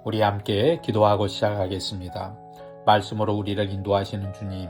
우리 함께 기도하고 시작하겠습니다. 말씀으로 우리를 인도하시는 주님,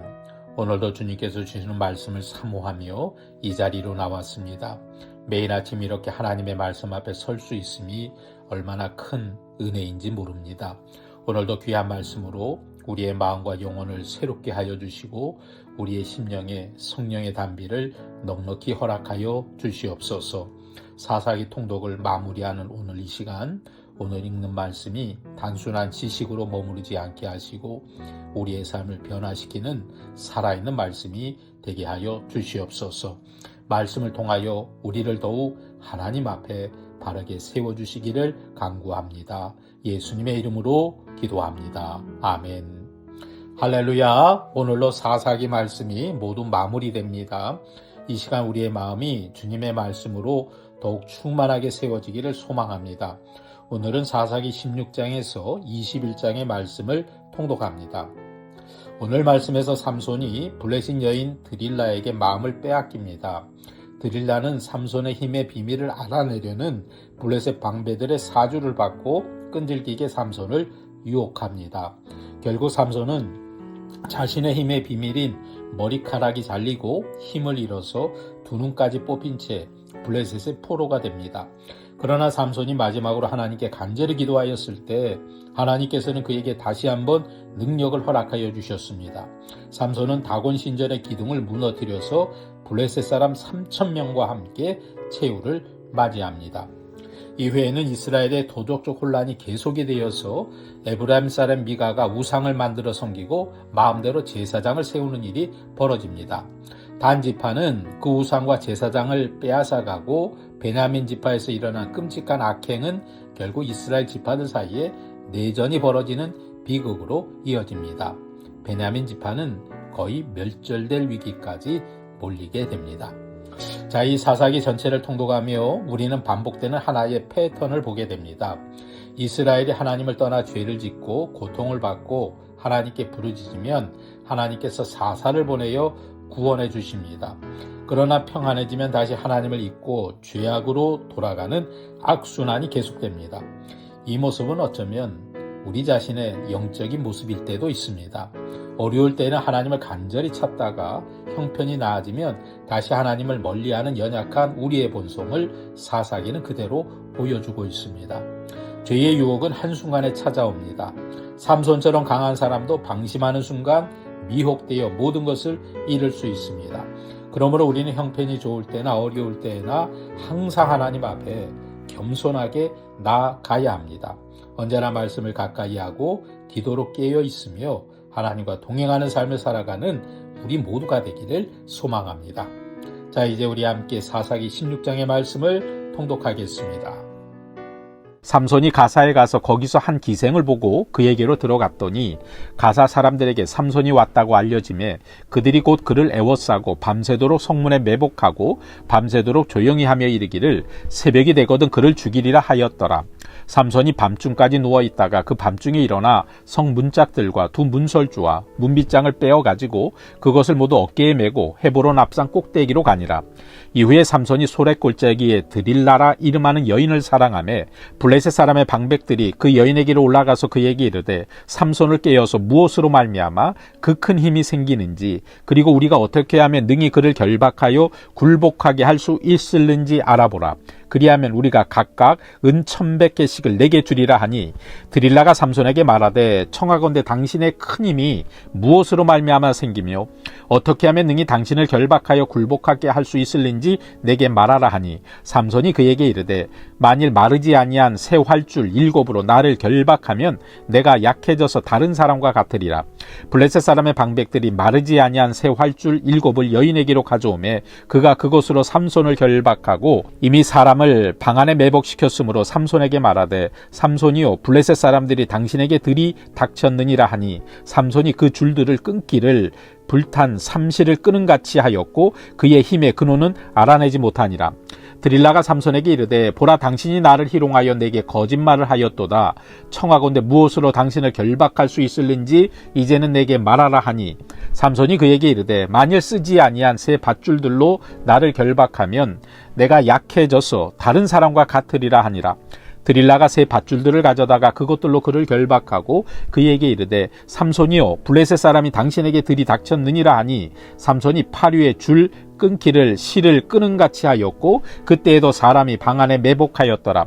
오늘도 주님께서 주시는 말씀을 사모하며 이 자리로 나왔습니다. 매일 아침 이렇게 하나님의 말씀 앞에 설 수 있음이 얼마나 큰 은혜인지 모릅니다. 오늘도 귀한 말씀으로 우리의 마음과 영혼을 새롭게 하여 주시고 우리의 심령에 성령의 단비를 넉넉히 허락하여 주시옵소서. 사사기 통독을 마무리하는 오늘 이 시간, 오늘 읽는 말씀이 단순한 지식으로 머무르지 않게 하시고 우리의 삶을 변화시키는 살아있는 말씀이 되게 하여 주시옵소서. 말씀을 통하여 우리를 더욱 하나님 앞에 바르게 세워주시기를 간구합니다. 예수님의 이름으로 기도합니다. 아멘. 할렐루야. 오늘로 사사기 말씀이 모두 마무리됩니다. 이 시간 우리의 마음이 주님의 말씀으로 더욱 충만하게 세워지기를 소망합니다. 오늘은 사사기 16장에서 21장의 말씀을 통독합니다. 오늘 말씀에서 삼손이 블레셋 여인 드릴라에게 마음을 빼앗깁니다. 드릴라는 삼손의 힘의 비밀을 알아내려는 블레셋 방배들의 사주를 받고 끈질기게 삼손을 유혹합니다. 결국 삼손은 자신의 힘의 비밀인 머리카락이 잘리고 힘을 잃어서 두 눈까지 뽑힌 채 블레셋의 포로가 됩니다. 그러나 삼손이 마지막으로 하나님께 간절히 기도하였을 때 하나님께서는 그에게 다시 한번 능력을 허락하여 주셨습니다. 삼손은 다곤 신전의 기둥을 무너뜨려서 블레셋 사람 3,000명과 함께 최후를 맞이합니다. 이후에는 이스라엘의 도덕적 혼란이 계속이 되어서 에브라임 사람 미가가 우상을 만들어 섬기고 마음대로 제사장을 세우는 일이 벌어집니다. 단 지파는 그 우상과 제사장을 빼앗아가고 베냐민 지파에서 일어난 끔찍한 악행은 결국 이스라엘 지파들 사이에 내전이 벌어지는 비극으로 이어집니다. 베냐민 지파는 거의 멸절될 위기까지 몰리게 됩니다. 자, 이 사사기 전체를 통독하며 우리는 반복되는 하나의 패턴을 보게 됩니다. 이스라엘이 하나님을 떠나 죄를 짓고 고통을 받고 하나님께 부르짖으면 하나님께서 사사를 보내어 구원해 주십니다. 그러나 평안해지면 다시 하나님을 잊고 죄악으로 돌아가는 악순환이 계속됩니다. 이 모습은 어쩌면 우리 자신의 영적인 모습일 때도 있습니다. 어려울 때는 하나님을 간절히 찾다가 형편이 나아지면 다시 하나님을 멀리하는 연약한 우리의 본성을 사사기는 그대로 보여주고 있습니다. 죄의 유혹은 한순간에 찾아옵니다. 삼손처럼 강한 사람도 방심하는 순간 미혹되어 모든 것을 잃을 수 있습니다. 그러므로 우리는 형편이 좋을 때나 어려울 때나 항상 하나님 앞에 겸손하게 나아가야 합니다. 언제나 말씀을 가까이 하고 기도로 깨어 있으며 하나님과 동행하는 삶을 살아가는 우리 모두가 되기를 소망합니다. 자, 이제 우리 함께 사사기 16장의 말씀을 통독하겠습니다. 삼손이 가사에 가서 거기서 한 기생을 보고 그에게로 들어갔더니 가사 사람들에게 삼손이 왔다고 알려지매 그들이 곧 그를 애워싸고 밤새도록 성문에 매복하고 밤새도록 조용히 하며 이르기를 새벽이 되거든 그를 죽이리라 하였더라. 삼손이 밤중까지 누워있다가 그 밤중에 일어나 성 문짝들과 두 문설주와 문빗장을 빼어가지고 그것을 모두 어깨에 메고 헤브론 앞산 꼭대기로 가니라. 이후에 삼손이 소래 골짜기에 드릴라라 이름하는 여인을 사랑하며 블레셋 사람의 방백들이 그 여인에게로 올라가서 그에게 이르되 삼손을 깨어서 무엇으로 말미암아 그 큰 힘이 생기는지 그리고 우리가 어떻게 하면 능히 그를 결박하여 굴복하게 할 수 있을는지 알아보라. 그리하면 우리가 각각 은 1,100개씩을 내게 주리라 하니 드릴라가 삼손에게 말하되 청하건대 당신의 큰 힘이 무엇으로 말미암아 생기며 어떻게 하면 능히 당신을 결박하여 굴복하게 할 수 있을는지 내게 말하라 하니 삼손이 그에게 이르되 만일 마르지 아니한 새 활줄 7으로 나를 결박하면 내가 약해져서 다른 사람과 같으리라. 블레셋 사람의 방백들이 마르지 아니한 새 활줄 7을 여인에게로 가져오매 그가 그것으로 삼손을 결박하고 이미 사람을 방 안에 매복시켰으므로 삼손에게 말하되 삼손이요 블레셋 사람들이 당신에게 들이 닥쳤느니라 하니 삼손이 그 줄들을 끊기를 불탄 삼시를 끄는 같이 하였고 그의 힘의 근원은 알아내지 못하니라. 드릴라가 삼손에게 이르되 보라 당신이 나를 희롱하여 내게 거짓말을 하였도다. 청하건대 무엇으로 당신을 결박할 수 있을는지 이제는 내게 말하라 하니 삼손이 그에게 이르되 만일 쓰지 아니한 새 밧줄들로 나를 결박하면 내가 약해져서 다른 사람과 같으리라 하니라. 드릴라가 새 밧줄들을 가져다가 그것들로 그를 결박하고 그에게 이르되 삼손이여 블레셋 사람이 당신에게 들이닥쳤느니라 하니 삼손이 팔 위에 줄 끊기를 실을 끄는 같이 하였고 그때에도 사람이 방 안에 매복하였더라.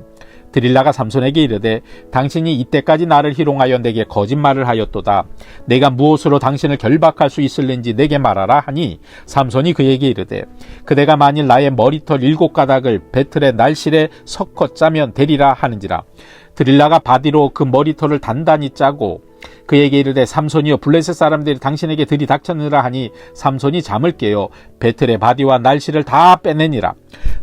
드릴라가 삼손에게 이르되 당신이 이때까지 나를 희롱하여 내게 거짓말을 하였도다. 내가 무엇으로 당신을 결박할 수 있을는지 내게 말하라 하니 삼손이 그에게 이르되 그대가 만일 나의 머리털 7가닥을 배틀의 날실에 섞어 짜면 되리라 하는지라. 드릴라가 바디로 그 머리털을 단단히 짜고 그에게 이르되 삼손이여 블레셋 사람들이 당신에게 들이닥쳤느라 하니 삼손이 잠을 깨어 배틀의 바디와 날실을 다 빼내니라.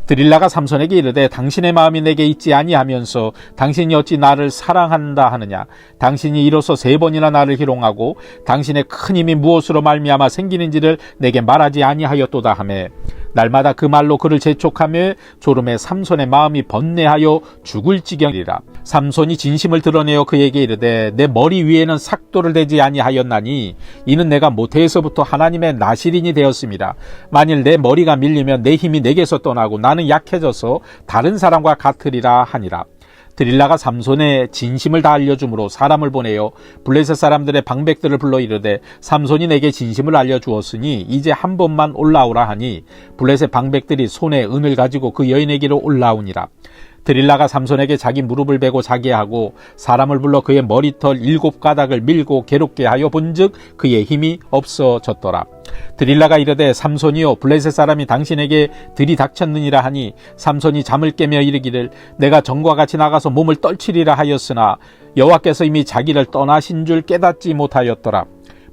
드릴라가 삼손에게 이르되 당신의 마음이 내게 있지 아니하면서 당신이 어찌 나를 사랑한다 하느냐. 당신이 이로써 3번이나 나를 희롱하고 당신의 큰 힘이 무엇으로 말미암아 생기는지를 내게 말하지 아니하였도다 하매 날마다 그 말로 그를 재촉하며 졸음에 삼손의 마음이 번뇌하여 죽을 지경이라. 삼손이 진심을 드러내어 그에게 이르되 내 머리 위에는 삭도를 대지 아니하였나니 이는 내가 모태에서부터 하나님의 나실인이 되었습니다. 만일 내 머리가 밀리면 내 힘이 내게서 떠나고 나는 약해져서 다른 사람과 같으리라 하니라. 드릴라가 삼손의 진심을 다 알려주므로 사람을 보내어 블레셋 사람들의 방백들을 불러 이르되 삼손이 내게 진심을 알려주었으니 이제 한 번만 올라오라 하니 블레셋 방백들이 손에 은을 가지고 그 여인에게로 올라오니라. 드릴라가 삼손에게 자기 무릎을 베고 자게 하고 사람을 불러 그의 머리털 7가닥을 밀고 괴롭게 하여 본즉 그의 힘이 없어졌더라. 드릴라가 이르되 삼손이여 블레셋 사람이 당신에게 들이닥쳤느니라 하니 삼손이 잠을 깨며 이르기를 내가 전과 같이 나가서 몸을 떨치리라 하였으나 여호와께서 이미 자기를 떠나신 줄 깨닫지 못하였더라.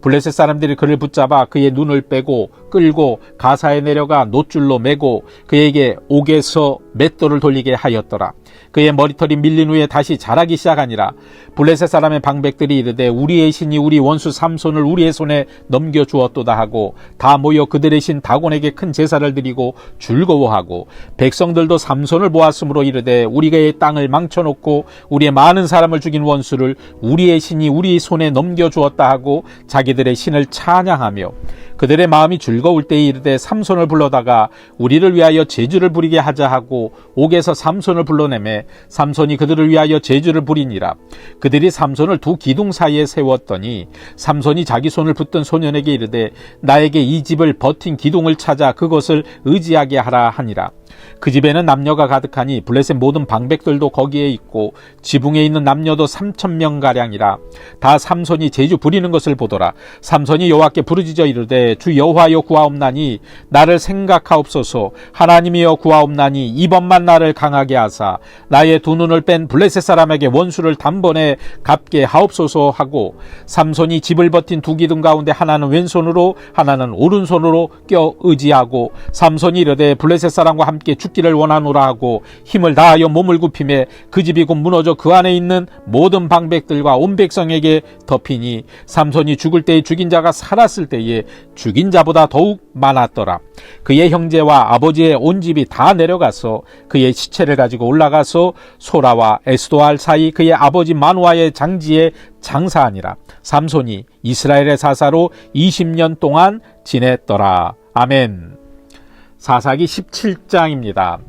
블레셋 사람들이 그를 붙잡아 그의 눈을 빼고 끌고 가사에 내려가 놋줄로 매고 그에게 옥에서 맷돌을 돌리게 하였더라. 그의 머리털이 밀린 후에 다시 자라기 시작하니라. 블레셋 사람의 방백들이 이르되 우리의 신이 우리 원수 삼손을 우리의 손에 넘겨주었도다 하고 다 모여 그들의 신 다곤에게 큰 제사를 드리고 즐거워하고 백성들도 삼손을 보았으므로 이르되 우리가 이 땅을 망쳐놓고 우리의 많은 사람을 죽인 원수를 우리의 신이 우리 손에 넘겨주었다 하고 자기들의 신을 찬양하며 그들의 마음이 즐거울 때에 이르되 삼손을 불러다가 우리를 위하여 제주를 부리게 하자 하고 옥에서 삼손을 불러내매 삼손이 그들을 위하여 제주를 부리니라. 그들이 삼손을 두 기둥 사이에 세웠더니 삼손이 자기 손을 붙든 소년에게 이르되 나에게 이 집을 버틴 기둥을 찾아 그것을 의지하게 하라 하니라. 그 집에는 남녀가 가득하니 블레셋 모든 방백들도 거기에 있고 지붕에 있는 남녀도 3,000명가량이라. 다 삼손이 제주 부리는 것을 보더라. 삼손이 여호와께 부르짖어 이르되 주 여호와여 구하옵나니 나를 생각하옵소서. 하나님이여 구하옵나니 이번만 나를 강하게 하사 나의 두 눈을 뺀 블레셋 사람에게 원수를 단번에 갚게 하옵소서 하고 삼손이 집을 버틴 두 기둥 가운데 하나는 왼손으로 하나는 오른손으로 껴 의지하고 삼손이 이르되 블레셋 사람과 함께 죽기를 원하노라 하고 힘을 다하여 몸을 굽히매 그 집이 곧 무너져 그 안에 있는 모든 방백들과 온 백성에게 덮이니 삼손이 죽을 때에 죽인 자가 살았을 때에 죽인 자보다 더욱 많았더라. 그의 형제와 아버지의 온 집이 다 내려가서 그의 시체를 가지고 올라가서 소라와 에스도알 사이 그의 아버지 마누아의 장지에 장사하니라. 삼손이 이스라엘의 사사로 20년 동안 지냈더라. 아멘. 사사기 17장입니다.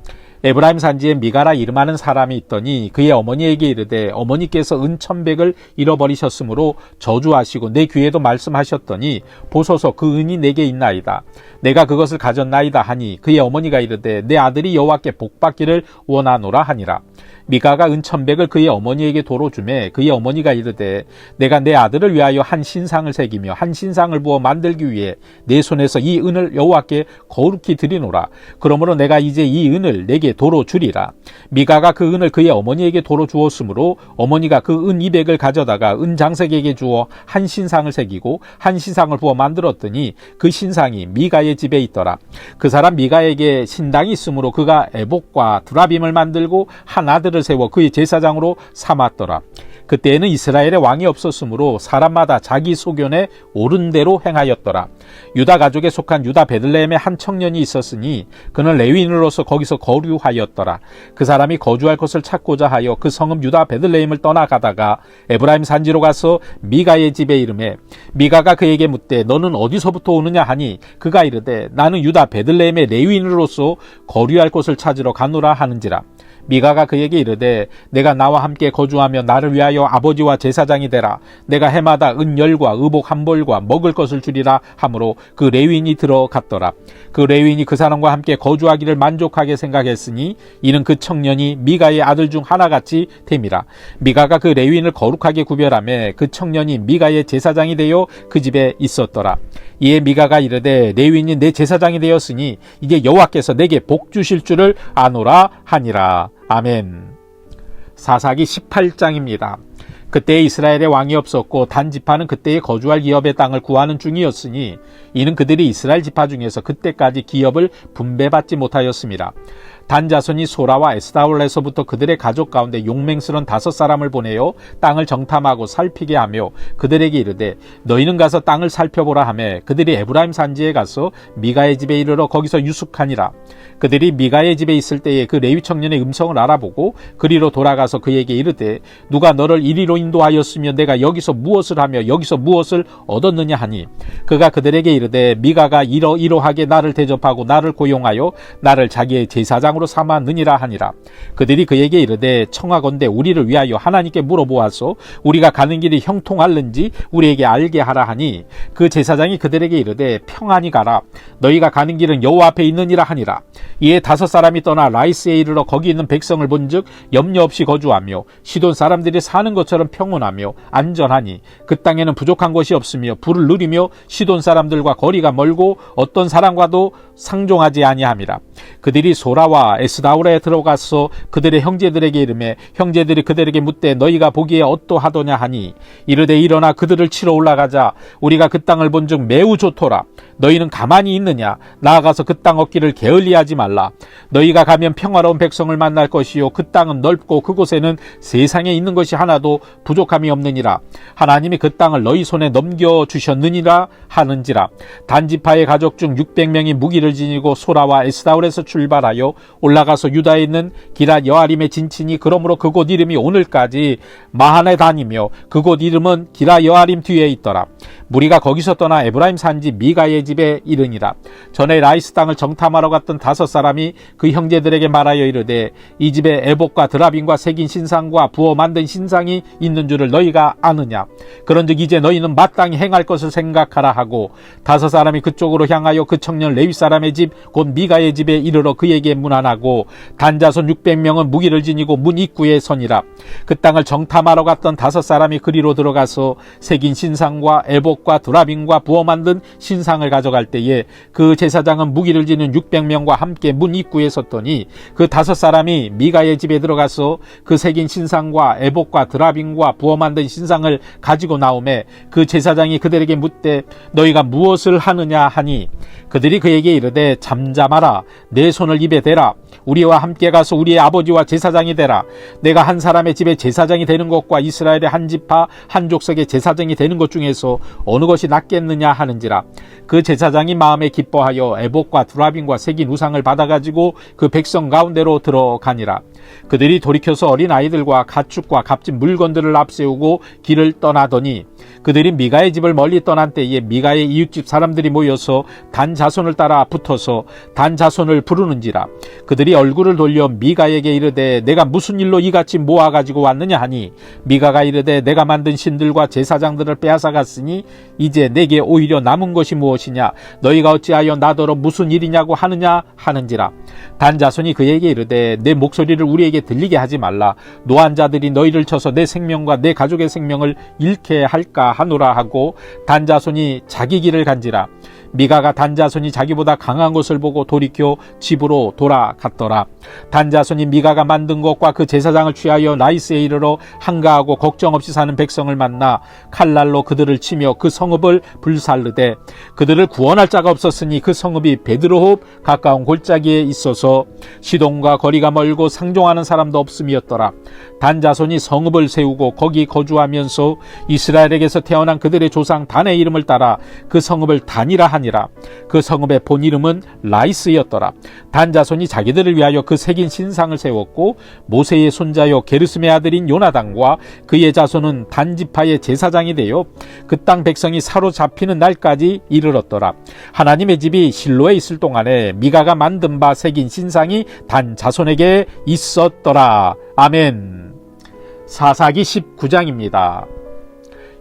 에브라임 산지에 미가라 이름하는 사람이 있더니 그의 어머니에게 이르되 어머니께서 은 1,100을 잃어버리셨으므로 저주하시고 내 귀에도 말씀하셨더니 보소서 그 은이 내게 있나이다. 내가 그것을 가졌나이다 하니 그의 어머니가 이르되 내 아들이 여호와께 복받기를 원하노라 하니라. 미가가 은 1,100을 그의 어머니에게 도로 주매 그의 어머니가 이르되 내가 내 아들을 위하여 한 신상을 새기며 한 신상을 부어 만들기 위해 내 손에서 이 은을 여호와께 거룩히 드리노라. 그러므로 내가 이제 이 은을 내게 도로 주리라. 미가가 그 은을 그의 어머니에게 도로 주었으므로 어머니가 그 은 200을 가져다가 은 장색에게 주어 한 신상을 새기고 한 신상을 부어 만들었더니 그 신상이 미가의 집에 있더라. 그 사람 미가에게 신당이 있으므로 그가 에봇과 두라빔을 만들고 한 아들을 세워 그의 제사장으로 삼았더라. 그때에는 이스라엘의 왕이 없었으므로 사람마다 자기 소견에 옳은 대로 행하였더라. 유다 가족에 속한 유다 베들레헴에 한 청년이 있었으니 그는 레위인으로서 거기서 거류하였더라. 그 사람이 거주할 곳을 찾고자 하여 그 성읍 유다 베들레헴을 떠나가다가 에브라임 산지로 가서 미가의 집에 이르매 미가가 그에게 묻되 너는 어디서부터 오느냐 하니 그가 이르되 나는 유다 베들레헴의 레위인으로서 거류할 곳을 찾으러 가노라 하는지라. 미가가 그에게 이르되 내가 나와 함께 거주하며 나를 위하여 아버지와 제사장이 되라. 내가 해마다 은열과 의복 한 벌과 먹을 것을 주리라 하므로 그 레위인이 들어갔더라. 그 레위인이 그 사람과 함께 거주하기를 만족하게 생각했으니 이는 그 청년이 미가의 아들 중 하나같이 됨이라. 미가가 그 레위인을 거룩하게 구별하며 그 청년이 미가의 제사장이 되어 그 집에 있었더라. 이에 미가가 이르되 레위인이 내 제사장이 되었으니 이제 여호와께서 내게 복 주실 줄을 아노라 하니라. 아멘. 사사기 18장입니다. 그때 이스라엘에 왕이 없었고 단 지파는 그때에 거주할 기업의 땅을 구하는 중이었으니 이는 그들이 이스라엘 지파 중에서 그때까지 기업을 분배받지 못하였습니다. 단 자손이 소라와 에스다올에서부터 그들의 가족 가운데 용맹스러운 5사람을 보내어 땅을 정탐하고 살피게 하며 그들에게 이르되 너희는 가서 땅을 살펴보라 하며 그들이 에브라임 산지에 가서 미가의 집에 이르러 거기서 유숙하니라. 그들이 미가의 집에 있을 때에 그 레위 청년의 음성을 알아보고 그리로 돌아가서 그에게 이르되 누가 너를 이리로 인도하였으며 내가 여기서 무엇을 하며 여기서 무엇을 얻었느냐 하니 그가 그들에게 이르되 미가가 이러이러하게 나를 대접하고 나를 고용하여 나를 자기의 제사장으로 삼았느니라 하니라. 그들이 그에게 이르되 청하건대 우리를 위하여 하나님께 물어보아서 우리가 가는 길이 형통할는지 우리에게 알게 하라 하니 그 제사장이 그들에게 이르되 평안히 가라. 너희가 가는 길은 여호와 앞에 있느니라 하니라. 이에 5사람이 떠나 라이스에 이르러 거기 있는 백성을 본즉 염려 없이 거주하며 시돈 사람들이 사는 것처럼 평온하며 안전하니 그 땅에는 부족한 것이 없으며 부를 누리며 시돈 사람들과 거리가 멀고 어떤 사람과도 상종하지 아니함이라. 그들이 소라와 에스다올에 들어가서 그들의 형제들에게 이르매 형제들이 그들에게 묻되 너희가 보기에 어떠하더냐 하니 이르되 일어나 그들을 치러 올라가자. 우리가 그 땅을 본즉 매우 좋더라. 너희는 가만히 있느냐? 나아가서 그 땅 얻기를 게을리하지 말라. 너희가 가면 평화로운 백성을 만날 것이요 그 땅은 넓고 그곳에는 세상에 있는 것이 하나도 부족함이 없느니라. 하나님이 그 땅을 너희 손에 넘겨주셨느니라 하는지라. 단지파의 가족 중 600명이 무기를 지니고 소라와 에스다올에서 출발하여 올라가서 유다에 있는 기랏 여아림에 진치니 그러므로 그곳 이름이 오늘까지 마하네단이며 그곳 이름은 기랏 여아림 뒤에 있더라. 무리가 거기서 떠나 에브라임 산지 미가의 집에 이르니라. 전에 라이스 땅을 정탐하러 갔던 5사람이 그 형제들에게 말하여 이르되 이 집에 에봇과 드라빔과 새긴 신상과 부어 만든 신상이 있는 줄을 너희가 아느냐? 그런즉 이제 너희는 마땅히 행할 것을 생각하라 하고 5사람이 그쪽으로 향하여 그 청년 레위 사람의 집 곧 미가의 집에 이르러 그에게 문안하고 단자손 600명은 무기를 지니고 문 입구에 서니라. 그 땅을 정탐하러 갔던 5사람이 그리로 들어가서 새긴 신상과 에봇과 드라빔과 부어 만든 신상을 가져갈 때에 그 제사장은 무기를 지닌 600명과 함께 문 입구에 섰더니 그 5사람이 미가의 집에 들어가서 그 새긴 신상과 에봇과 드라빔과 부어 만든 신상을 가지고 나오매 그 제사장이 그들에게 묻되 너희가 무엇을 하느냐 하니 그들이 그에게 이르되 잠잠하라. 내 손을 입에 대라. 우리와 함께 가서 우리의 아버지와 제사장이 되라. 내가 한 사람의 집에 제사장이 되는 것과 이스라엘의 한 지파 한 족속의 제사장이 되는 것 중에서 어느 것이 낫겠느냐 하는지라. 그 제사장이 마음에 기뻐하여 에봇과 드라빔과 새긴 우상을 받아가지고 그 백성 가운데로 들어가니라. 그들이 돌이켜서 어린 아이들과 가축과 값진 물건들을 앞세우고 길을 떠나더니 그들이 미가의 집을 멀리 떠난 때에 미가의 이웃집 사람들이 모여서 단 자손을 따라 붙어서 단 자손을 부르는지라. 그들이 얼굴을 돌려 미가에게 이르되 내가 무슨 일로 이같이 모아가지고 왔느냐 하니 미가가 이르되 내가 만든 신들과 제사장들을 빼앗아갔으니 이제 내게 오히려 남은 것이 무엇이냐? 너희가 어찌하여 나더러 무슨 일이냐고 하느냐 하는지라. 단 자손이 그에게 이르되 내 목소리를 우리에게 들리게 하지 말라. 노한 자들이 너희를 쳐서 내 생명과 내 가족의 생명을 잃게 할까 하노라 하고 단 자손이 자기 길을 간지라. 미가가 단 자손이 자기보다 강한 것을 보고 돌이켜 집으로 돌아갔더라. 단 자손이 미가가 만든 것과 그 제사장을 취하여 라이스에 이르러 한가하고 걱정 없이 사는 백성을 만나 칼날로 그들을 치며 그 성읍을 불살르되 그들을 구원할 자가 없었으니 그 성읍이 베드로홉 가까운 골짜기에 있어서 시돈과 거리가 멀고 상종하는 사람도 없음이었더라. 단 자손이 성읍을 세우고 거기 거주하면서 이스라엘에게서 태어난 그들의 조상 단의 이름을 따라 그 성읍을 단이라 하니라. 그 성읍의 본 이름은 라이스였더라. 단 자손이 자기들을 위하여 그 새긴 신상을 세웠고 모세의 손자요 게르스의 아들인 요나단과 그의 자손은 단 지파의 제사장이 되어 그 땅 백성이 사로잡히는 날까지 이르렀더라. 하나님의 집이 실로에 있을 동안에 미가가 만든 바 새긴 신상이 단 자손에게 있어 있었더라. 아멘. 사사기 19장입니다.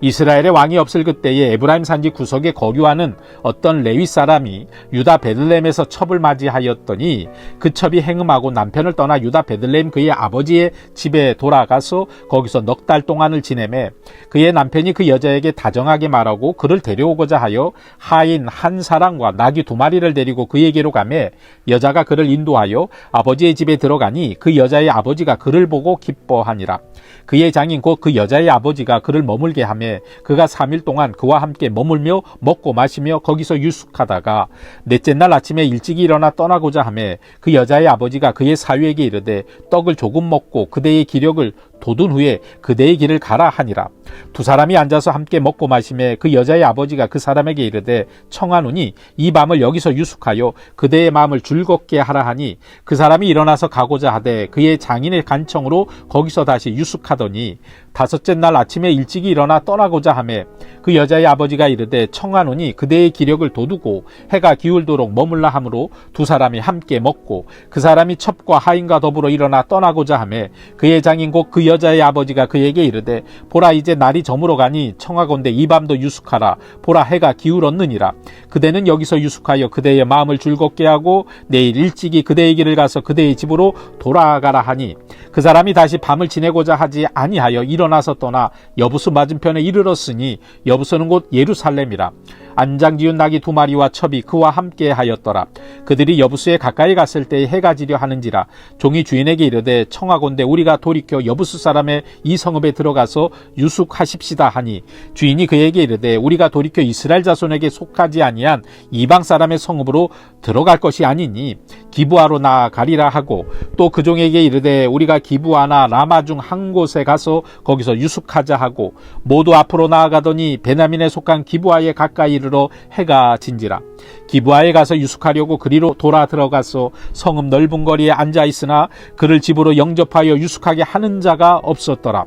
이스라엘의 왕이 없을 그때에 에브라임 산지 구석에 거류하는 어떤 레위 사람이 유다 베들레헴에서 첩을 맞이하였더니 그 첩이 행음하고 남편을 떠나 유다 베들레헴 그의 아버지의 집에 돌아가서 거기서 넉 달 동안을 지내매 그의 남편이 그 여자에게 다정하게 말하고 그를 데려오고자 하여 하인 한 사람과 나귀 2마리를 데리고 그에게로 가매 여자가 그를 인도하여 아버지의 집에 들어가니 그 여자의 아버지가 그를 보고 기뻐하니라. 그의 장인 곧 그 여자의 아버지가 그를 머물게 하매 그가 3일 동안 그와 함께 머물며 먹고 마시며 거기서 유숙하다가 넷째 날 아침에 일찍이 일어나 떠나고자 하매 그 여자의 아버지가 그의 사위에게 이르되 떡을 조금 먹고 그대의 기력을 돋운 후에 그대의 길을 가라 하니라. 두 사람이 앉아서 함께 먹고 마시매 그 여자의 아버지가 그 사람에게 이르되 청하노니 이 밤을 여기서 유숙하여 그대의 마음을 즐겁게 하라 하니 그 사람이 일어나서 가고자 하되 그의 장인의 간청으로 거기서 다시 유숙하더니 다섯째 날 아침에 일찍이 일어나 떠나고자 하매 그 여자의 아버지가 이르되 청하노니 그대의 기력을 돋우고 해가 기울도록 머물라 하므로 두 사람이 함께 먹고 그 사람이 첩과 하인과 더불어 일어나 떠나고자 하매 그의 장인 곧 그 여자의 아버지가 그에게 이르되 보라 이제 날이 저물어 가니 청하건대 이 밤도 유숙하라. 보라 해가 기울었느니라. 그대는 여기서 유숙하여 그대의 마음을 즐겁게 하고 내일 일찍이 그대의 길을 가서 그대의 집으로 돌아가라 하니 그 사람이 다시 밤을 지내고자 하지 아니하여 일어나서 떠나 여부수 맞은편에 이르렀으니 여부수는 곧 예루살렘이라. 안장지운 나귀 2마리와 첩이 그와 함께 하였더라. 그들이 여부수에 가까이 갔을 때에 해가 지려 하는지라. 종이 주인에게 이르되 청하건대 우리가 돌이켜 여부수 사람의 이 성읍에 들어가서 유숙하십시다 하니 주인이 그에게 이르되 우리가 돌이켜 이스라엘 자손에게 속하지 아니한 이방 사람의 성읍으로 들어갈 것이 아니니 기브아로 나아가리라 하고 또 그 종에게 이르되 우리가 기브아나 라마 중 한 곳에 가서 거기서 유숙하자 하고 모두 앞으로 나아가더니 베냐민에 속한 기브아에 가까이 이르러 해가 진지라. 기브아에 가서 유숙하려고 그리로 돌아 들어가서 성읍 넓은 거리에 앉아 있으나 그를 집으로 영접하여 유숙하게 하는 자가 없었더라.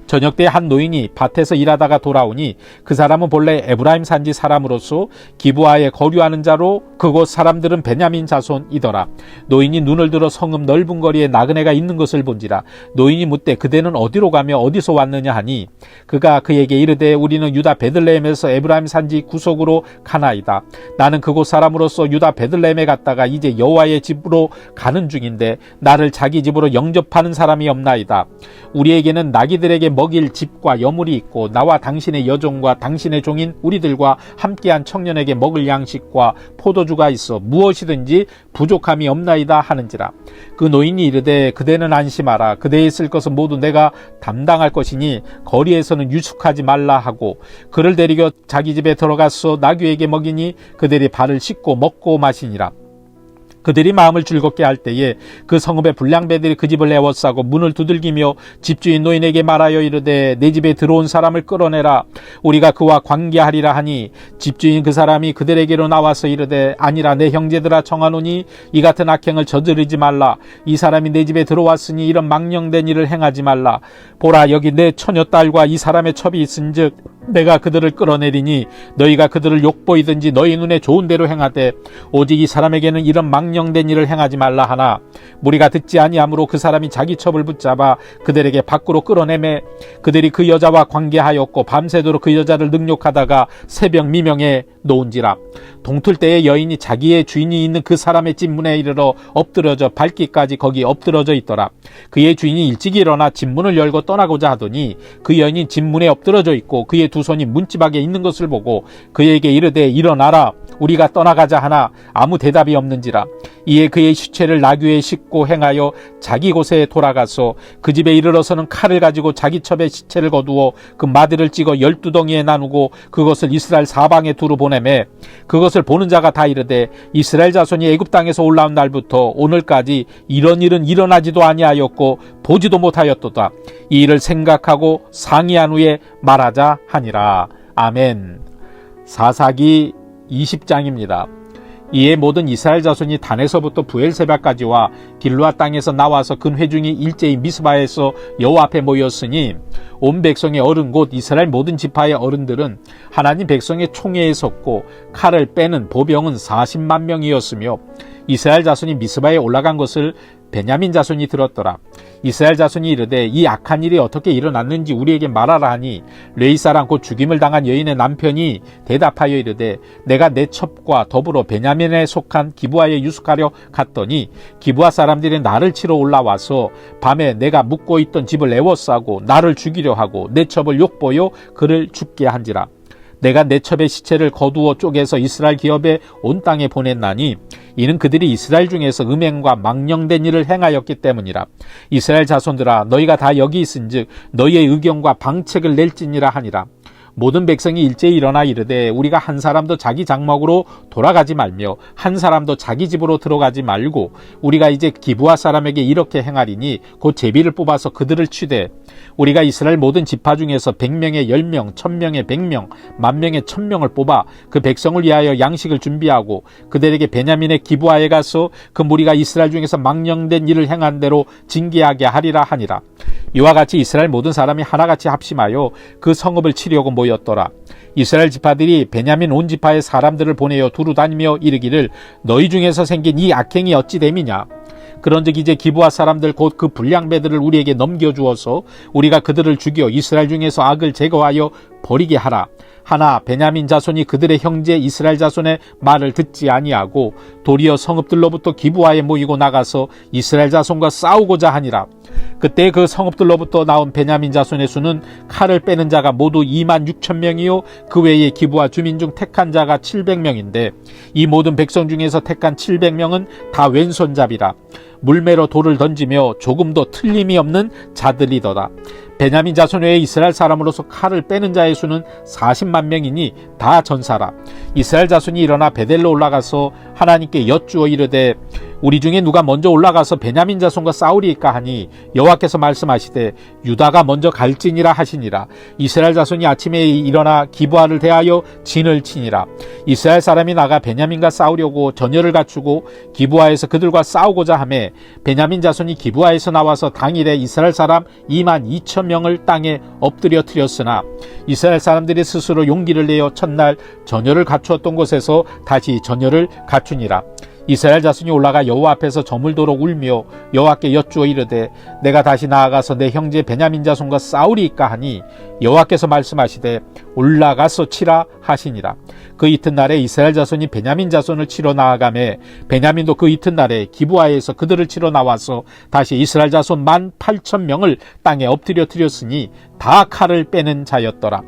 저녁 때 한 노인이 밭에서 일하다가 돌아오니 그 사람은 본래 에브라임 산지 사람으로서 기브아에 거류하는 자로 그곳 사람들은 베냐민 자손이더라. 노인이 눈을 들어 성읍 넓은 거리에 나그네가 있는 것을 본지라. 노인이 묻되 그대는 어디로 가며 어디서 왔느냐 하니 그가 그에게 이르되 우리는 유다 베들레헴에서 에브라임 산지 구속으로 가나이다. 나는 그곳 사람으로서 유다 베들레헴에 갔다가 이제 여호와의 집으로 가는 중인데 나를 자기 집으로 영접하는 사람이 없나이다. 우리에게는 나귀들에게 먹일 집과 여물이 있고 나와 당신의 여종과 당신의 종인 우리들과 함께한 청년에게 먹을 양식과 포도주가 있어 무엇이든지 부족함이 없나이다 하는지라. 그 노인이 이르되 그대는 안심하라. 그대의 쓸 것은 모두 내가 담당할 것이니 거리에서는 유숙하지 말라 하고 그를 데리고 자기 집에 들어가서 나귀에게 먹이니 그들이 발을 씻고 먹고 마시니라. 그들이 마음을 즐겁게 할 때에 그 성읍의 불량배들이 그 집을 에워싸고 문을 두들기며 집주인 노인에게 말하여 이르되 내 집에 들어온 사람을 끌어내라. 우리가 그와 관계하리라 하니 집주인 그 사람이 그들에게로 나와서 이르되 아니라 내 형제들아 청하노니 이 같은 악행을 저지르지 말라. 이 사람이 내 집에 들어왔으니 이런 망령된 일을 행하지 말라. 보라 여기 내 처녀딸과 이 사람의 첩이 있은즉 내가 그들을 끌어내리니 너희가 그들을 욕보이든지 너희 눈에 좋은 대로 행하되 오직 이 사람에게는 이런 망령된 일을 행하지 말라 하나 무리가 듣지 아니하므로 그 사람이 자기 첩을 붙잡아 그들에게 밖으로 끌어내매 그들이 그 여자와 관계하였고 밤새도록 그 여자를 능욕하다가 새벽 미명에 놓은지라. 동틀 때에 여인이 자기의 주인이 있는 그 사람의 집문에 이르러 엎드러져 밟기까지 거기 엎드러져 있더라. 그의 주인이 일찍이 일어나 집문을 열고 떠나고자 하더니 그 여인이 집문에 엎드러져 있고 그의 두 손이 문지박에 있는 것을 보고 그에게 이르되 일어나라. 우리가 떠나가자 하나 아무 대답이 없는지라. 이에 그의 시체를 나귀에 싣고 행하여 자기 곳에 돌아가서 그 집에 이르러서는 칼을 가지고 자기 첩의 시체를 거두어 그 마디를 찍어 12덩이에 나누고 그것을 이스라엘 사방에 두루 보내매 그것을 보는 자가 다 이르되 이스라엘 자손이 애굽 땅에서 올라온 날부터 오늘까지 이런 일은 일어나지도 아니하였고 보지도 못하였도다. 이 일을 생각하고 상의한 후에 말하자 하니라. 아멘. 사사기 20장입니다. 이에 모든 이스라엘 자손이 단에서부터 부엘세바까지와 길르앗 땅에서 나와서 근 회중이 일제히 미스바에서 여호와 앞에 모였으니 온 백성의 어른 곧 이스라엘 모든 지파의 어른들은 하나님 백성의 총회에 섰고 칼을 빼는 보병은 40만 명이었으며 이스라엘 자손이 미스바에 올라간 것을 베냐민 자손이 들었더라. 이스라엘 자손이 이르되 이 악한 일이 어떻게 일어났는지 우리에게 말하라 하니 레위 사람 곧 죽임을 당한 여인의 남편이 대답하여 이르되 내가 내 첩과 더불어 베냐민에 속한 기브아에 유숙하려 갔더니 기브아 사람들이 나를 치러 올라와서 밤에 내가 묵고 있던 집을 에워싸고 나를 죽이려 하고 내 첩을 욕보여 그를 죽게 한지라. 내가 내 첩의 시체를 거두어 쪼개서 이스라엘 기업에 온 땅에 보냈나니 이는 그들이 이스라엘 중에서 음행과 망령된 일을 행하였기 때문이라. 이스라엘 자손들아 너희가 다 여기 있은즉 너희의 의견과 방책을 낼지니라 하니라. 모든 백성이 일제히 일어나 이르되 우리가 한 사람도 자기 장막으로 돌아가지 말며 한 사람도 자기 집으로 들어가지 말고 우리가 이제 기브아 사람에게 이렇게 행하리니 곧 제비를 뽑아서 그들을 치되 우리가 이스라엘 모든 지파 중에서 100명에 10명, 1000명에 100명, 10,000명에 1000명을 뽑아 그 백성을 위하여 양식을 준비하고 그들에게 베냐민의 기브아에 가서 그 무리가 이스라엘 중에서 망령된 일을 행한 대로 징계하게 하리라 하니라. 이와 같이 이스라엘 모든 사람이 하나같이 합심하여 그 성읍을 치려고 모였더라. 이스라엘 지파들이 베냐민 온 지파의 사람들을 보내어 두루 다니며 이르기를 너희 중에서 생긴 이 악행이 어찌 됨이냐. 그런즉 이제 기브아 사람들 곧 그 불량배들을 우리에게 넘겨주어서 우리가 그들을 죽여 이스라엘 중에서 악을 제거하여 버리게 하라. 하나 베냐민 자손이 그들의 형제 이스라엘 자손의 말을 듣지 아니하고 도리어 성읍들로부터 기브아에 모이고 나가서 이스라엘 자손과 싸우고자 하니라. 그때 그 성읍들로부터 나온 베냐민 자손의 수는 칼을 빼는 자가 모두 26,000명이요 그 외에 기브아 주민 중 택한 자가 700명인데 이 모든 백성 중에서 택한 700명은 다 왼손잡이라. 물매로 돌을 던지며 조금도 틀림이 없는 자들이더라. 베냐민 자손 외에 이스라엘 사람으로서 칼을 빼는 자의 수는 40만 명이니 다 전사라. 이스라엘 자손이 일어나 베델로 올라가서 하나님께 여쭈어 이르되 우리 중에 누가 먼저 올라가서 베냐민 자손과 싸우리이까 하니 여호와께서 말씀하시되 유다가 먼저 갈지니라 하시니라. 이스라엘 자손이 아침에 일어나 기브아를 대하여 진을 치니라. 이스라엘 사람이 나가 베냐민과 싸우려고 전열을 갖추고 기브아에서 그들과 싸우고자 하매 베냐민 자손이 기브아에서 나와서 당일에 이스라엘 사람 22,000명을 땅에 엎드려 트렸으나 이스라엘 사람들이 스스로 용기를 내어 첫날 전열을 갖추었던 곳에서 다시 전열을 갖추니라. 이스라엘 자손이 올라가 여호와 앞에서 저물도록 울며 여호와께 여쭈어 이르되 내가 다시 나아가서 내 형제 베냐민 자손과 싸우리이까 하니 여호와께서 말씀하시되 올라가서 치라 하시니라. 그 이튿날에 이스라엘 자손이 베냐민 자손을 치러 나아가매 베냐민도 그 이튿날에 기브아에서 그들을 치러 나와서 다시 이스라엘 자손 18,000명을 땅에 엎드려 트렸으니 다 칼을 빼는 자였더라.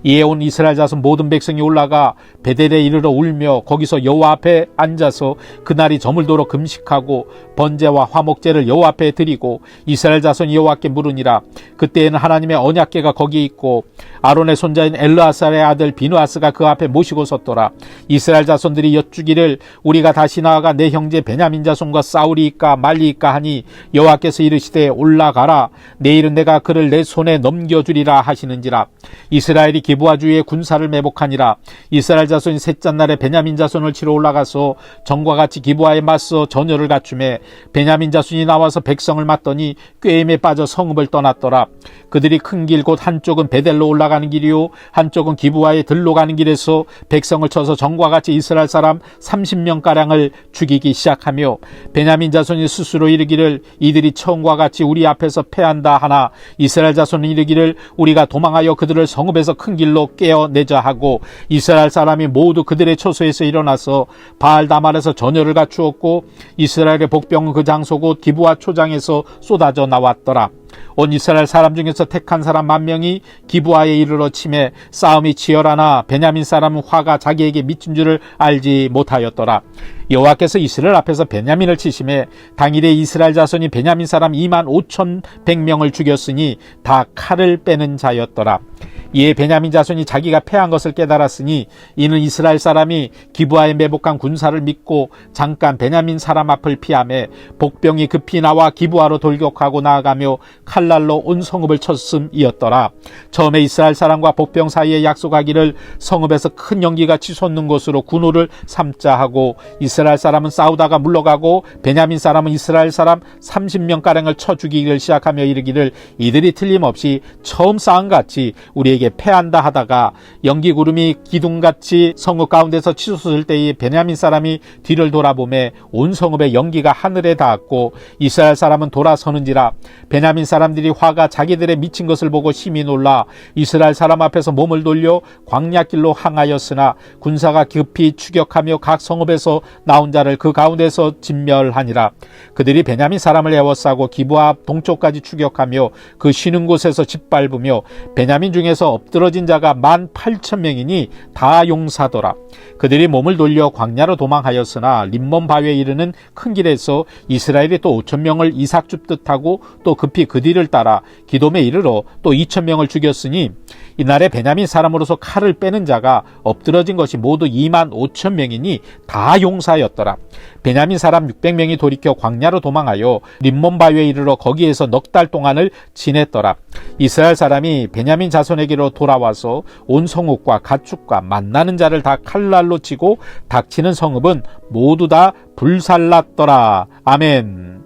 이에 온 이스라엘 자손 모든 백성이 올라가 베델에 이르러 울며 거기서 여호와 앞에 앉아서 그날이 저물도록 금식하고 번제와 화목제를 여호와 앞에 드리고 이스라엘 자손이 여호와께 물으니라. 그때에는 하나님의 언약궤가 거기에 있고 아론의 손자인 엘르아살의 아들 비누아스가 그 앞에 모시고 섰더라. 이스라엘 자손들이 여쭈기를 우리가 다시 나아가 내 형제 베냐민 자손과 싸우리이까 말리이까 하니 여호와께서 이르시되 올라가라. 내일은 내가 그를 내 손에 넘겨주리라 하시는지라. 이스라엘이 기브아 주위에 군사를 매복하니라. 이스라엘 자손이 셋째 날에 베냐민 자손을 치러 올라가서 전과 같이 기브아에 맞서 전열을 갖추매 베냐민 자손이 나와서 백성을 맞더니 꾀임에 빠져 성읍을 떠났더라. 그들이 큰 길 곧 한쪽은 베델로 올라가는 길이요 한쪽은 기브아에 들로 가는 길에서 백성을 쳐서 전과 같이 이스라엘 사람 30명가량을 죽이기 시작하며 베냐민 자손이 스스로 이르기를 이들이 처음과 같이 우리 앞에서 패한다 하나 이스라엘 자손은 이르기를 우리가 도망하여 그들을 성읍에서 큰 길로 깨어내자 하고 이스라엘 사람이 모두 그들의 초소에서 일어나서 바알 다말에서 전열을 갖추었고 이스라엘의 복병은 그 장소 곧 기브아 초장에서 쏟아져 나왔더라. 온 이스라엘 사람 중에서 택한 사람 10,000명이 기브아에 이르러 치매 싸움이 치열하나 베냐민 사람은 화가 자기에게 미친 줄을 알지 못하였더라. 여호와께서 이스라엘 앞에서 베냐민을 치심에 당일에 이스라엘 자손이 베냐민 사람 25,100명을 죽였으니 다 칼을 빼는 자였더라. 이에 베냐민 자손이 자기가 패한 것을 깨달았으니 이는 이스라엘 사람이 기브아에 매복한 군사를 믿고 잠깐 베냐민 사람 앞을 피하매 복병이 급히 나와 기브아로 돌격하고 나아가며 칼날로 온 성읍을 쳤음이었더라. 처음에 이스라엘 사람과 복병 사이에 약속하기를 성읍에서 큰 연기같이 솟는 곳으로 군호를 삼자 하고 이스라엘 사람은 싸우다가 물러가고 베냐민 사람은 이스라엘 사람 30명가량을 쳐 죽이기를 시작하며 이르기를 이들이 틀림없이 처음 싸움같이 우리에게 그들에게 패한다 하다가 연기구름이 기둥같이 성읍 가운데서 치솟을 때에 베냐민 사람이 뒤를 돌아보매 온 성읍의 연기가 하늘에 닿았고 이스라엘 사람은 돌아서는지라. 베냐민 사람들이 화가 자기들의 미친 것을 보고 심히 놀라 이스라엘 사람 앞에서 몸을 돌려 광야길로 항하였으나 군사가 급히 추격하며 각 성읍에서 나온 자를 그 가운데서 진멸하니라. 그들이 베냐민 사람을 에워싸고 기브아 동쪽까지 추격하며 그 쉬는 곳에서 짓밟으며 베냐민 중에서 엎드러진 자가 18,000명이니 다 용사더라. 그들이 몸을 돌려 광야로 도망하였으나 림몬 바위에 이르는 큰 길에서 이스라엘이 또 5,000명을 이삭 줍듯 하고 또 급히 그 뒤를 따라 기돔에 이르러 또 2,000명을 죽였으니 이날에 베냐민 사람으로서 칼을 빼는 자가 엎드러진 것이 모두 25,000명이니 다 용사였더라. 베냐민 사람 600명이 돌이켜 광야로 도망하여 림몬 바위에 이르러 거기에서 넉 달 동안을 지냈더라. 이스라엘 사람이 베냐민 자손에게로 돌아와서 온 성읍과 가축과 만나는 자를 다 칼날로 치고 닥치는 성읍은 모두 다 불살랐더라. 아멘.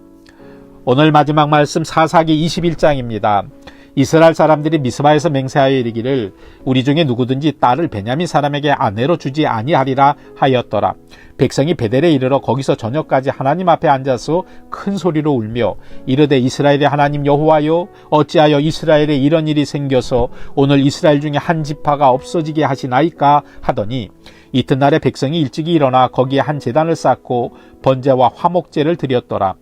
오늘 마지막 말씀 사사기 21장입니다. 이스라엘 사람들이 미스바에서 맹세하여 이르기를 우리 중에 누구든지 딸을 베냐민 사람에게 아내로 주지 아니하리라 하였더라. 백성이 베델에 이르러 거기서 저녁까지 하나님 앞에 앉아서 큰 소리로 울며 이르되 이스라엘의 하나님 여호와여 어찌하여 이스라엘에 이런 일이 생겨서 오늘 이스라엘 중에 한 지파가 없어지게 하시나이까 하더니 이튿날에 백성이 일찍이 일어나 거기에 한 제단을 쌓고 번제와 화목제를 드렸더라.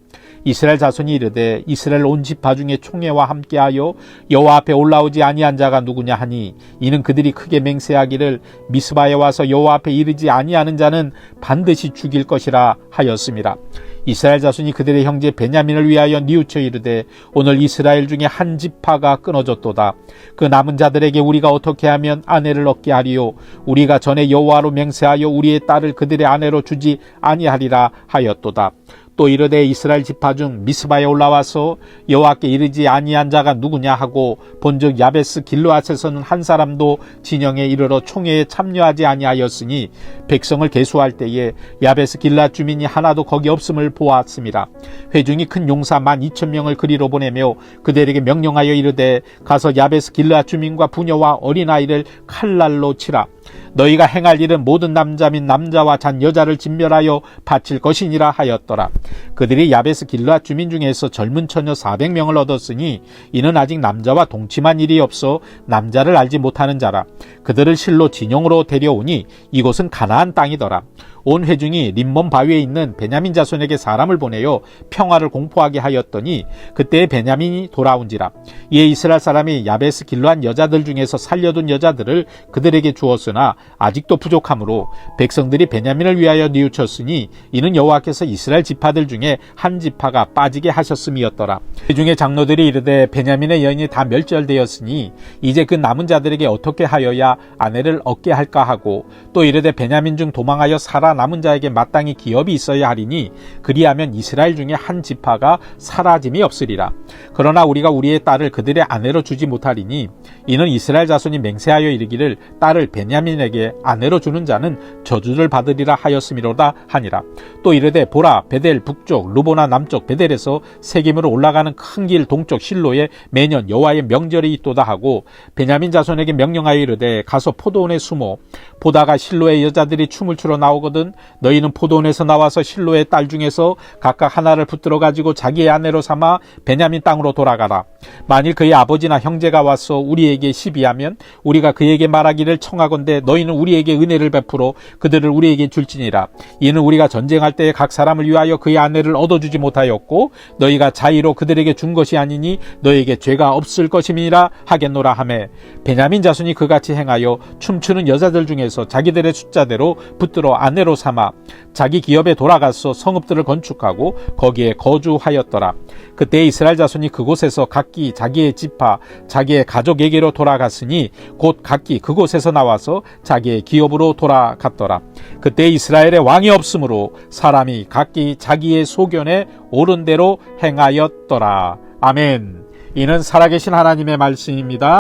이스라엘 자손이 이르되 이스라엘 온 지파 중에 총회와 함께하여 여호와 앞에 올라오지 아니한 자가 누구냐 하니 이는 그들이 크게 맹세하기를 미스바에 와서 여호와 앞에 이르지 아니하는 자는 반드시 죽일 것이라 하였습니다. 이스라엘 자손이 그들의 형제 베냐민을 위하여 뉘우쳐 이르되 오늘 이스라엘 중에 한 지파가 끊어졌도다. 그 남은 자들에게 우리가 어떻게 하면 아내를 얻게 하리요 우리가 전에 여호와로 맹세하여 우리의 딸을 그들의 아내로 주지 아니하리라 하였도다. 또 이르되 이스라엘 지파 중 미스바에 올라와서 여호와께 이르지 아니한 자가 누구냐 하고 본즉 야베스 길르앗에서는 한 사람도 진영에 이르러 총회에 참여하지 아니하였으니 백성을 계수할 때에 야베스 길르앗 주민이 하나도 거기 없음을 보았습니다. 회중이 큰 용사 12,000명을 그리로 보내며 그들에게 명령하여 이르되 가서 야베스 길르앗 주민과 부녀와 어린아이를 칼날로 치라. 너희가 행할 일은 모든 남자 및 남자와 잔 여자를 진멸하여 바칠 것이니라 하였더라. 그들이 야베스 길르앗 주민 중에서 젊은 처녀 400명을 얻었으니 이는 아직 남자와 동침한 일이 없어 남자를 알지 못하는 자라. 그들을 실로 진영으로 데려오니 이곳은 가나안 땅이더라. 온 회중이 림몬 바위에 있는 베냐민 자손에게 사람을 보내어 평화를 공포하게 하였더니 그때 베냐민이 돌아온지라. 이에 이스라엘 사람이 야베스 길르앗 여자들 중에서 살려둔 여자들을 그들에게 주었으나 아직도 부족하므로 백성들이 베냐민을 위하여 뉘우쳤으니 이는 여호와께서 이스라엘 지파들 중에 한 지파가 빠지게 하셨음이었더라. 회중의 장로들이 이르되 베냐민의 여인이 다 멸절되었으니 이제 그 남은 자들에게 어떻게 하여야 아내를 얻게 할까 하고 또 이르되 베냐민 중 도망하여 살아남은 자에게 마땅히 기업이 있어야 하리니 그리하면 이스라엘 중에 한 지파가 사라짐이 없으리라. 그러나 우리가 우리의 딸을 그들의 아내로 주지 못하리니 이는 이스라엘 자손이 맹세하여 이르기를 딸을 베냐민에게 아내로 주는 자는 저주를 받으리라 하였음이로다 하니라. 또 이르되 보라 베델 북쪽 르보나 남쪽 베델에서 세겜으로 올라가는 큰 길 동쪽 실로에 매년 여호와의 명절이 있도다 하고 베냐민 자손에게 명령하여 이르되 가서 포도원에 숨어 보다가 실로의 여자들이 춤을 추러 나오거든 너희는 포도원에서 나와서 실로의 딸 중에서 각각 하나를 붙들어 가지고 자기의 아내로 삼아 베냐민 땅으로 돌아가라. 만일 그의 아버지나 형제가 와서 우리에게 시비하면 우리가 그에게 말하기를 청하건대 너희는 우리에게 은혜를 베풀어 그들을 우리에게 줄지니라. 이는 우리가 전쟁할 때에 각 사람을 위하여 그의 아내를 얻어주지 못하였고 너희가 자의로 그들에게 준 것이 아니니 너희에게 죄가 없을 것임이라 하겠노라 하매 베냐민 자손이 그같이 행하여 춤추는 여자들 중에서 자기들의 숫자대로 붙들어 아내로 삼아 자기 기업에 돌아가서 성읍들을 건축하고 거기에 거주하였더라. 그때 이스라엘 자손이 그곳에서 각기 자기의 지파 자기의 가족에게로 돌아갔으니 곧 각기 그곳에서 나와서 자기의 기업으로 돌아갔더라. 그때 이스라엘에 왕이 없으므로 사람이 각기 자기의 소견에 옳은 대로 행하였더라. 아멘. 이는 살아계신 하나님의 말씀입니다.